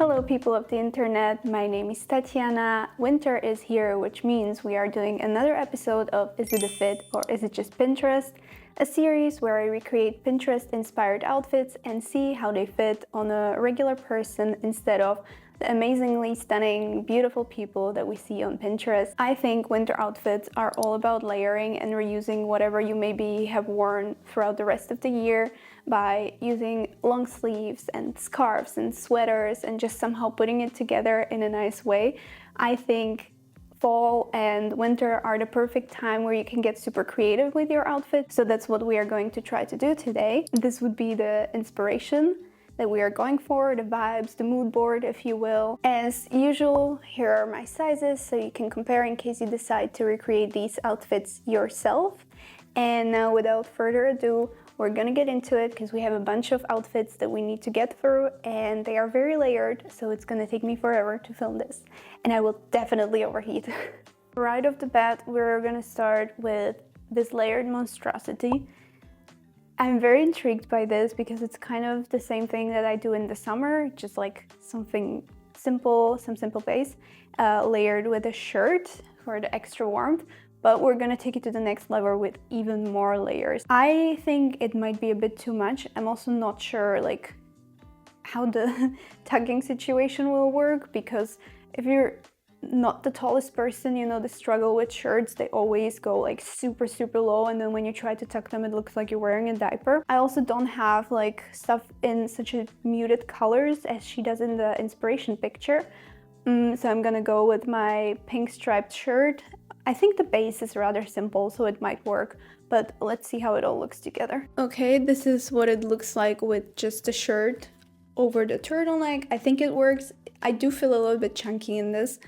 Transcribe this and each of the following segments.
Hello people of the internet, my name is Tatiana. Winter is here, which means we are doing another episode of Is It a Fit or Is It Just Pinterest? A series where I recreate Pinterest inspired outfits and see how they fit on a regular person instead of the amazingly stunning, beautiful people that we see on Pinterest. I think winter outfits are all about layering and reusing whatever you maybe have worn throughout the rest of the year by using long sleeves and scarves and sweaters and just somehow putting it together in a nice way. I think fall and winter are the perfect time where you can get super creative with your outfit. So that's what we are going to try to do today. This would be the inspiration that we are going for, the vibes, the mood board, if you will. As usual, here are my sizes so you can compare in case you decide to recreate these outfits yourself. And now without further ado, we're gonna get into it because we have a bunch of outfits that we need to get through and they are very layered, so it's gonna take me forever to film this. And I will definitely overheat. Right off the bat, we're gonna start with this layered monstrosity. I'm very intrigued by this because it's kind of the same thing that I do in the summer, just like something simple, some simple base, layered with a shirt for the extra warmth. But we're gonna take it to the next level with even more layers. I think it might be a bit too much. I'm also not sure like how the tugging situation will work, because if you're not the tallest person, you know the struggle with shirts, they always go like super low, and then when you try to tuck them it looks like you're wearing a diaper. I also don't have like stuff in such a muted colors as she does in the inspiration picture, so I'm gonna go with my pink striped shirt. I think the base is rather simple, so it might work, but let's see how it all looks together. Okay, this is what it looks like with just the shirt over the turtleneck. I think it works. I do feel a little bit chunky in this,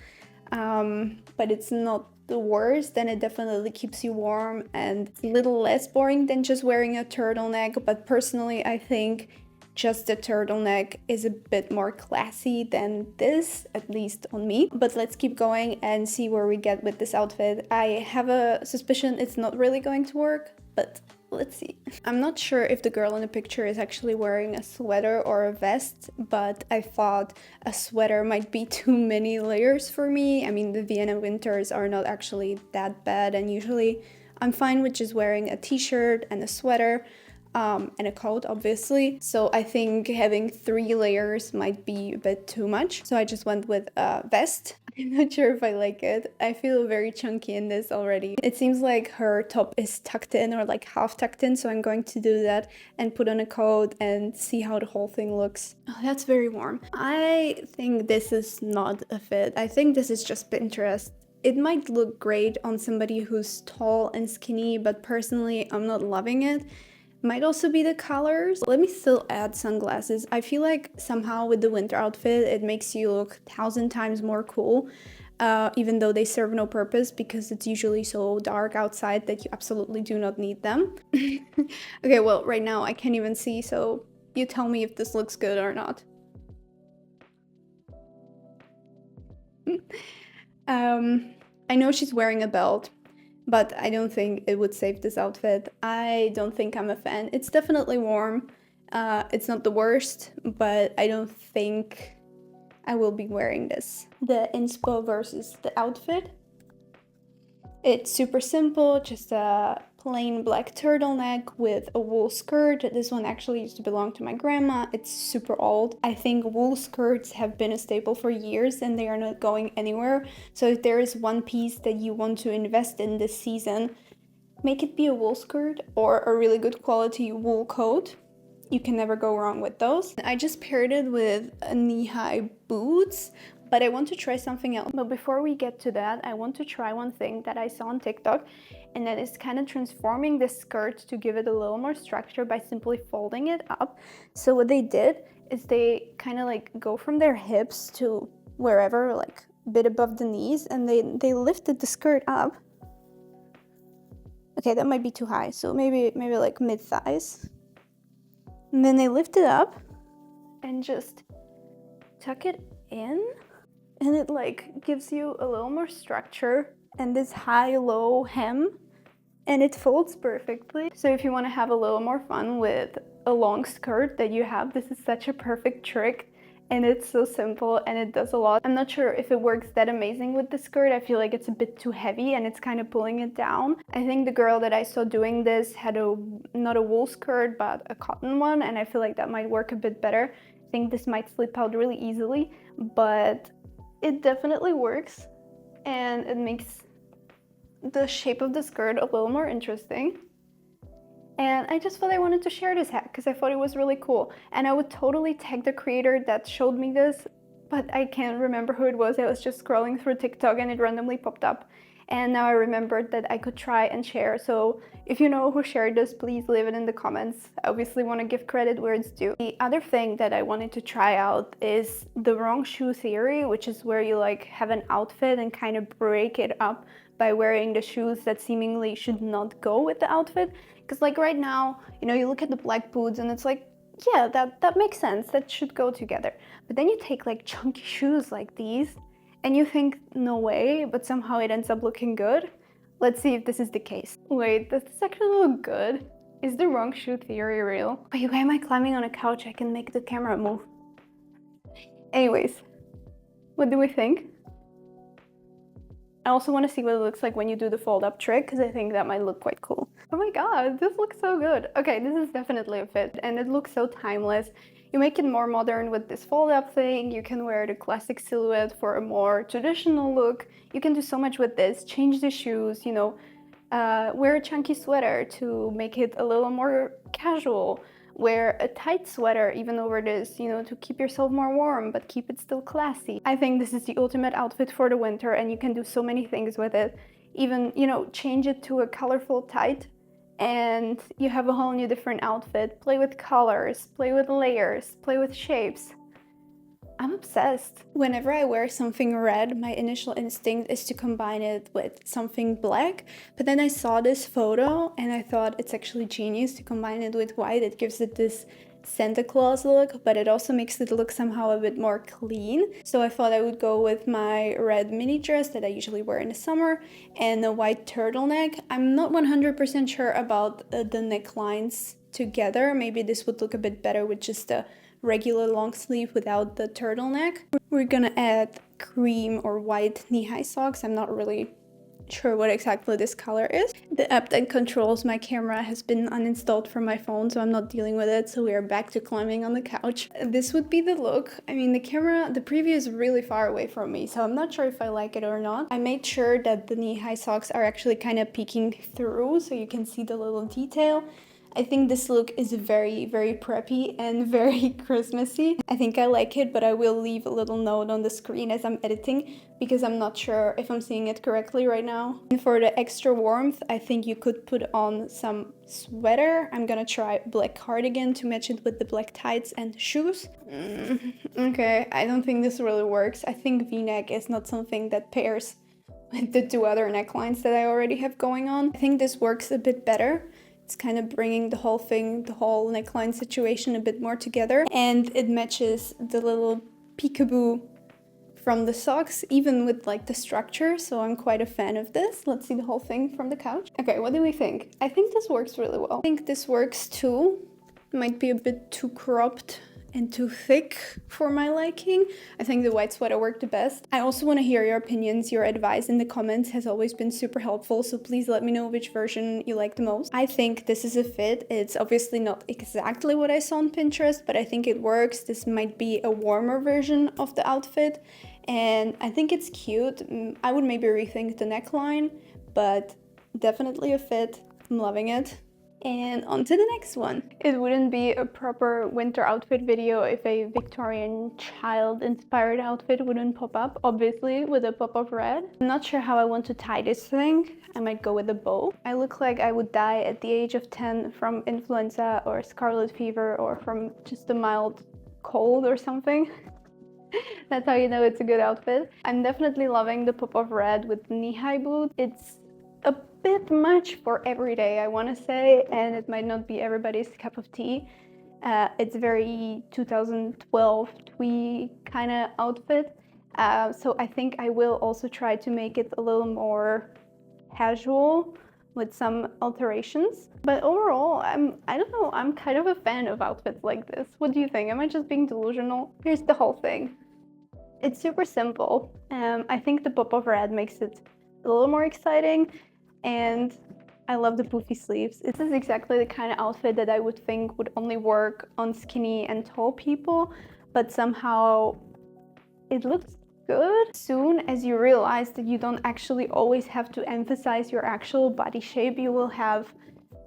but it's not the worst, and it definitely keeps you warm and it's a little less boring than just wearing a turtleneck. But personally, I think just the turtleneck is a bit more classy than this, at least on me. But let's keep going and see where we get with this outfit. I have a suspicion it's not really going to work, but let's see. I'm not sure if the girl in the picture is actually wearing a sweater or a vest, but I thought a sweater might be too many layers for me. I mean, the Vienna winters are not actually that bad, and usually I'm fine with just wearing a t-shirt and a sweater. And a coat, obviously. So I think having 3 layers might be a bit too much. So I just went with a vest. I'm not sure if I like it. I feel very chunky in this already. It seems like her top is tucked in or like half tucked in. So I'm going to do that and put on a coat and see how the whole thing looks. Oh, that's very warm. I think this is not a fit. I think this is just Pinterest. It might look great on somebody who's tall and skinny, but personally, I'm not loving it. Might also be the colors. Let me still add sunglasses. I feel like somehow with the winter outfit it makes you look 1,000 times more cool, even though they serve no purpose because it's usually so dark outside that you absolutely do not need them. Okay, well right now I can't even see, so you tell me if this looks good or not. I know she's wearing a belt, but I don't think it would save this outfit. I don't think I'm a fan. It's definitely warm. It's not the worst, but I don't think I will be wearing this. The inspo versus the outfit. It's super simple, just a plain black turtleneck with a wool skirt. This one actually used to belong to my grandma. It's super old. I think wool skirts have been a staple for years and they are not going anywhere. So if there is one piece that you want to invest in this season, make it be a wool skirt or a really good quality wool coat. You can never go wrong with those. I just paired it with knee-high boots, but I want to try something else. But before we get to that, I want to try one thing that I saw on TikTok, and that is kind of transforming the skirt to give it a little more structure by simply folding it up. So what they did is they kind of like go from their hips to wherever, like a bit above the knees, and they lifted the skirt up. Okay, that might be too high, so maybe like mid-thighs. And then they lift it up and just tuck it in. And it like gives you a little more structure and this high-low hem, and it folds perfectly. So if you want to have a little more fun with a long skirt that you have, this is such a perfect trick. and it's so simple and it does a lot. I'm not sure if it works that amazing with the skirt. I feel like it's a bit too heavy and it's kind of pulling it down. I think the girl that I saw doing this had not a wool skirt but a cotton one, and I feel like that might work a bit better. I think this might slip out really easily, but it definitely works and it makes the shape of the skirt a little more interesting. And I just thought I wanted to share this hack because I thought it was really cool. And I would totally tag the creator that showed me this, but I can't remember who it was. I was just scrolling through TikTok and it randomly popped up. And now I remembered that I could try and share. So if you know who shared this, please leave it in the comments. I obviously want to give credit where it's due. The other thing that I wanted to try out is the wrong shoe theory, which is where you like have an outfit and kind of break it up by wearing the shoes that seemingly should not go with the outfit. Because like right now, you know, you look at the black boots and it's like, yeah, that makes sense, that should go together. But then you take like chunky shoes like these and you think, no way, but somehow it ends up looking good. Let's see if this is the case. Wait, does this actually look good? Is the wrong shoe theory real? Wait, why am I climbing on a couch? I can make the camera move. Anyways, what do we think? I also want to see what it looks like when you do the fold up trick, because I think that might look quite cool. Oh my god, this looks so good. Okay, this is definitely a fit and it looks so timeless. You make it more modern with this fold up thing. You can wear the classic silhouette for a more traditional look. You can do so much with this. Change the shoes, you know, wear a chunky sweater to make it a little more casual. Wear a tight sweater even over this, you know, to keep yourself more warm, but keep it still classy. I think this is the ultimate outfit for the winter and you can do so many things with it. Even, you know, change it to a colorful tight and you have a whole new different outfit. Play with colors, play with layers, play with shapes. I'm obsessed. Whenever I wear something red, my initial instinct is to combine it with something black. But then I saw this photo and I thought it's actually genius to combine it with white. It gives it this Santa Claus look, but it also makes it look somehow a bit more clean. So I thought I would go with my red mini dress that I usually wear in the summer and a white turtleneck. I'm not 100% sure about the necklines together. Maybe this would look a bit better with just a regular long sleeve without the turtleneck. We're gonna add cream or white knee-high socks. I'm not really sure what exactly this color is. The app that controls my camera has been uninstalled from my phone, so I'm not dealing with it, so we are back to climbing on the couch. This would be the look. I mean, the preview is really far away from me, so I'm not sure if I like it or not. I made sure that the knee-high socks are actually kind of peeking through so you can see the little detail. I think this look is very, very preppy and very Christmassy. I think I like it, but I will leave a little note on the screen as I'm editing because I'm not sure if I'm seeing it correctly right now. And for the extra warmth, I think you could put on some sweater. I'm gonna try black cardigan to match it with the black tights and shoes. Okay, I don't think this really works. I think V-neck is not something that pairs with the two other necklines that I already have going on. I think this works a bit better. It's kind of bringing the whole thing, the whole neckline situation a bit more together. And it matches the little peekaboo from the socks, even with like the structure. So I'm quite a fan of this. Let's see the whole thing from the couch. Okay, what do we think? I think this works really well. I think this works too. Might be a bit too cropped and too thick for my liking. I think the white sweater worked the best. I also want to hear your opinions. Your advice in the comments has always been super helpful, so please let me know which version you like the most. I think this is a fit. It's obviously not exactly what I saw on Pinterest, but I think it works. This might be a warmer version of the outfit, and I think it's cute. I would maybe rethink the neckline, but definitely a fit. I'm loving it. And on to the next one. It wouldn't be a proper winter outfit video if a Victorian child inspired outfit wouldn't pop up, obviously with a pop of red. I'm not sure how I want to tie this thing. I might go with a bow. I look like I would die at the age of 10 from influenza or scarlet fever or from just a mild cold or something. That's how you know it's a good outfit. I'm definitely loving the pop of red with knee-high boots. It's a bit much for every day, I want to say, and it might not be everybody's cup of tea. It's very 2012 twee kind of outfit, so I think I will also try to make it a little more casual, with some alterations. But overall, I don't know, I'm kind of a fan of outfits like this. What do you think? Am I just being delusional? Here's the whole thing. It's super simple. I think the pop of red makes it a little more exciting, and I love the poofy sleeves. This is exactly the kind of outfit that I would think would only work on skinny and tall people, but somehow it looks good. As soon as you realize that you don't actually always have to emphasize your actual body shape, you will have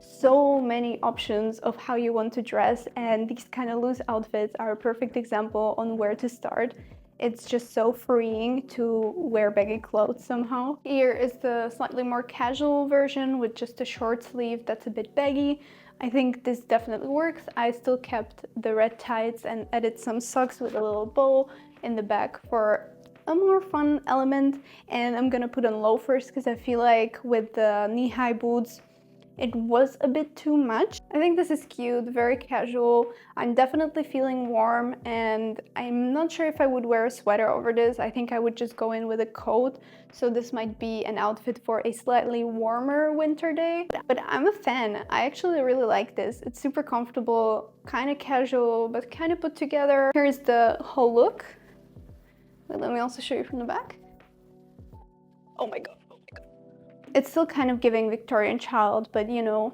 so many options of how you want to dress, and these kind of loose outfits are a perfect example on where to start. It's just so freeing to wear baggy clothes somehow. Here is the slightly more casual version with just a short sleeve that's a bit baggy. I think this definitely works. I still kept the red tights and added some socks with a little bow in the back for a more fun element. And I'm gonna put on loafers because I feel like with the knee-high boots, it was a bit too much. I think this is cute, very casual. I'm definitely feeling warm, and I'm not sure if I would wear a sweater over this. I think I would just go in with a coat. So this might be an outfit for a slightly warmer winter day. But I'm a fan. I actually really like this. It's super comfortable, kind of casual, but kind of put together. Here's the whole look. Wait, let me also show you from the back. Oh my god. It's still kind of giving Victorian Child, but you know,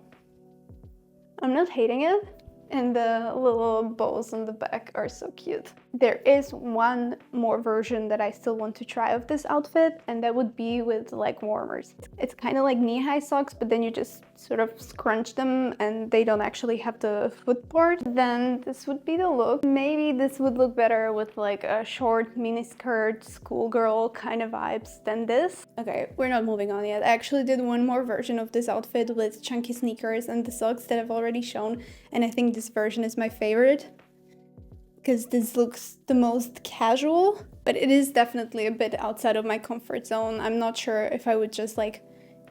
I'm not hating it. And the little bows on the back are so cute. There is one more version that I still want to try of this outfit, and that would be with leg warmers. It's kind of like knee-high socks, but then you just sort of scrunch them and they don't actually have the foot part. Then this would be the look. Maybe this would look better with like a short mini skirt, schoolgirl kind of vibes than this. Okay, we're not moving on yet. I actually did one more version of this outfit with chunky sneakers and the socks that I've already shown, and I think this version is my favorite because this looks the most casual, but it is definitely a bit outside of my comfort zone. I'm not sure if I would just like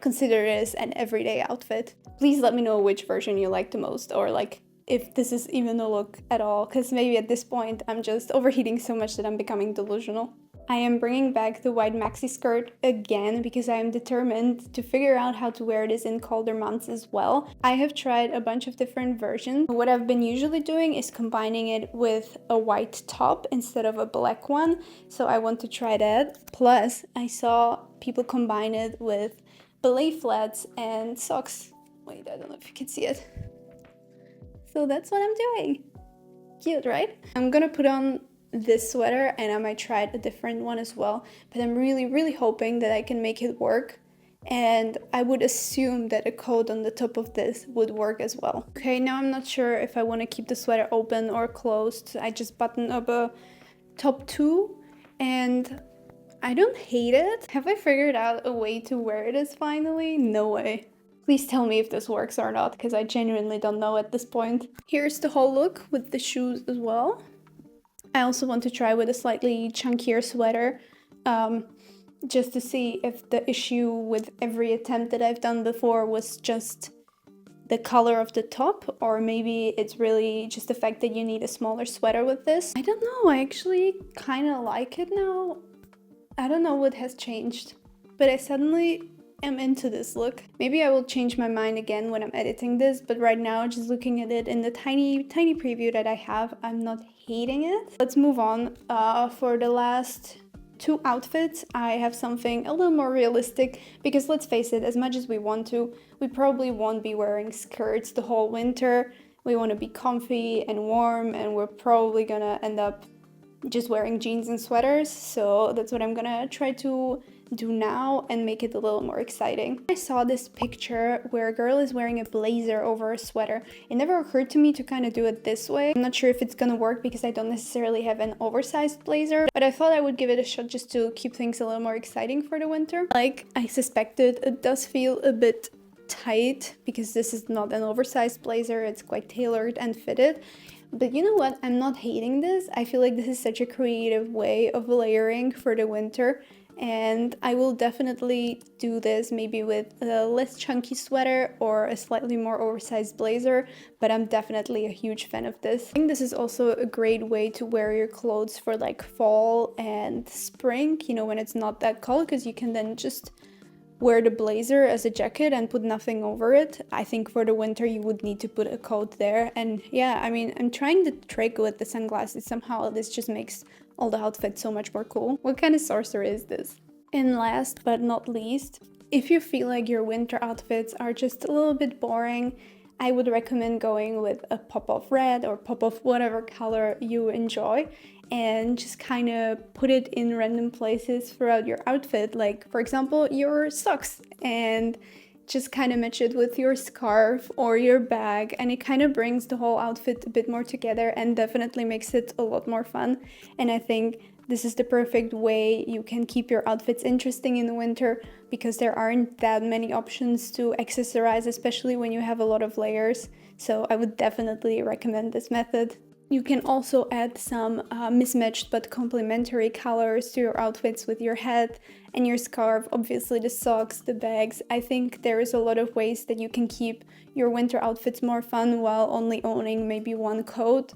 consider this an everyday outfit. Please let me know which version you like the most, or like if this is even a look at all, because maybe at this point I'm just overheating so much that I'm becoming delusional. I am bringing back the white maxi skirt again because I am determined to figure out how to wear this in colder months as well. I have tried a bunch of different versions. What I've been usually doing is combining it with a white top instead of a black one, so I want to try that. Plus, I saw people combine it with ballet flats and socks. Wait, I don't know if you can see it. So that's what I'm doing. Cute, right? I'm gonna put on this sweater, and I might try a different one as well, but I'm really hoping that I can make it work, and I would assume that a coat on the top of this would work as well. Okay, now I'm not sure if I want to keep the sweater open or closed. I just buttoned up a top 2 and I don't hate it. Have I figured out a way to wear this finally? No way. Please tell me if this works or not, because I genuinely don't know at this point. Here's the whole look with the shoes as well. I also want to try with a slightly chunkier sweater, just to see if the issue with every attempt that I've done before was just the color of the top, or maybe it's really just the fact that you need a smaller sweater with this. I don't know, I actually kind of like it now. I don't know what has changed, but I suddenly am into this look. Maybe I will change my mind again when I'm editing this, but right now, just looking at it in the tiny preview that I have, I'm not hating it. Let's move on. For the last 2 outfits, I have something a little more realistic, because let's face it, as much as we want to, we probably won't be wearing skirts the whole winter. We want to be comfy and warm, and we're probably gonna end up just wearing jeans and sweaters, so that's what I'm gonna try to do now and make it a little more exciting. I saw this picture where a girl is wearing a blazer over a sweater. It never occurred to me to kind of do it this way. I'm not sure if it's gonna work because I don't necessarily have an oversized blazer, but I thought I would give it a shot just to keep things a little more exciting for the winter. Like I suspected, it does feel a bit tight because this is not an oversized blazer. It's quite tailored and fitted. But you know what? I'm not hating this. I feel like this is such a creative way of layering for the winter, and I will definitely do this maybe with a less chunky sweater or a slightly more oversized blazer, but I'm definitely a huge fan of this. I think this is also a great way to wear your clothes for like fall and spring, you know, when it's not that cold, because you can then just wear the blazer as a jacket and put nothing over it. I think for the winter you would need to put a coat there. And yeah, I mean, I'm trying the trick with the sunglasses. Somehow this just makes all the outfits so much more cool. What kind of sorcery is this? And last but not least, if you feel like your winter outfits are just a little bit boring, I would recommend going with a pop of red or pop of whatever color you enjoy, and just kind of put it in random places throughout your outfit, like for example your socks, and just kind of match it with your scarf or your bag, and it kind of brings the whole outfit a bit more together and definitely makes it a lot more fun. And I think this is the perfect way you can keep your outfits interesting in the winter, because there aren't that many options to accessorize, especially when you have a lot of layers. So I would definitely recommend this method. You can also add some mismatched but complementary colors to your outfits with your hat and your scarf, obviously the socks, the bags. I think there is a lot of ways that you can keep your winter outfits more fun while only owning maybe one coat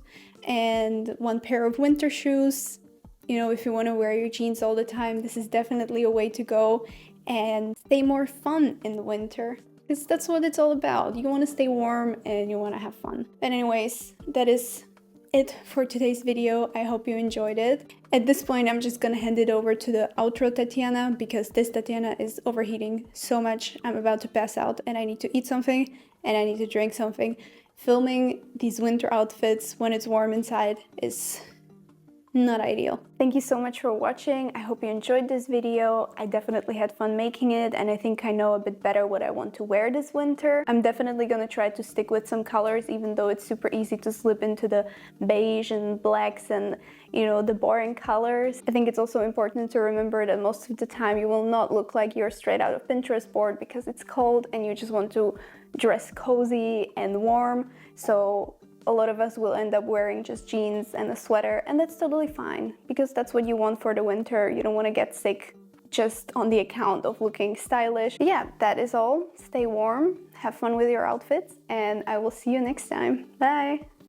and one pair of winter shoes. You know, if you want to wear your jeans all the time, this is definitely a way to go and stay more fun in the winter. Because that's what it's all about. You want to stay warm and you want to have fun. But anyways, that is it for today's video. I hope you enjoyed it. At this point, I'm just gonna hand it over to the outro Tatiana, because this Tatiana is overheating so much. I'm about to pass out and I need to eat something and I need to drink something. Filming these winter outfits when it's warm inside is not ideal. Thank you so much for watching. I hope you enjoyed this video. I definitely had fun making it, and I think I know a bit better what I want to wear this winter. I'm definitely gonna try to stick with some colors, even though it's super easy to slip into the beige and blacks and, you know, the boring colors. I think it's also important to remember that most of the time you will not look like you're straight out of Pinterest board, because it's cold and you just want to dress cozy and warm. So a lot of us will end up wearing just jeans and a sweater, and that's totally fine, because that's what you want for the winter. You don't want to get sick just on the account of looking stylish. Yeah, that is all. Stay warm, have fun with your outfits, and I will see you next time. Bye!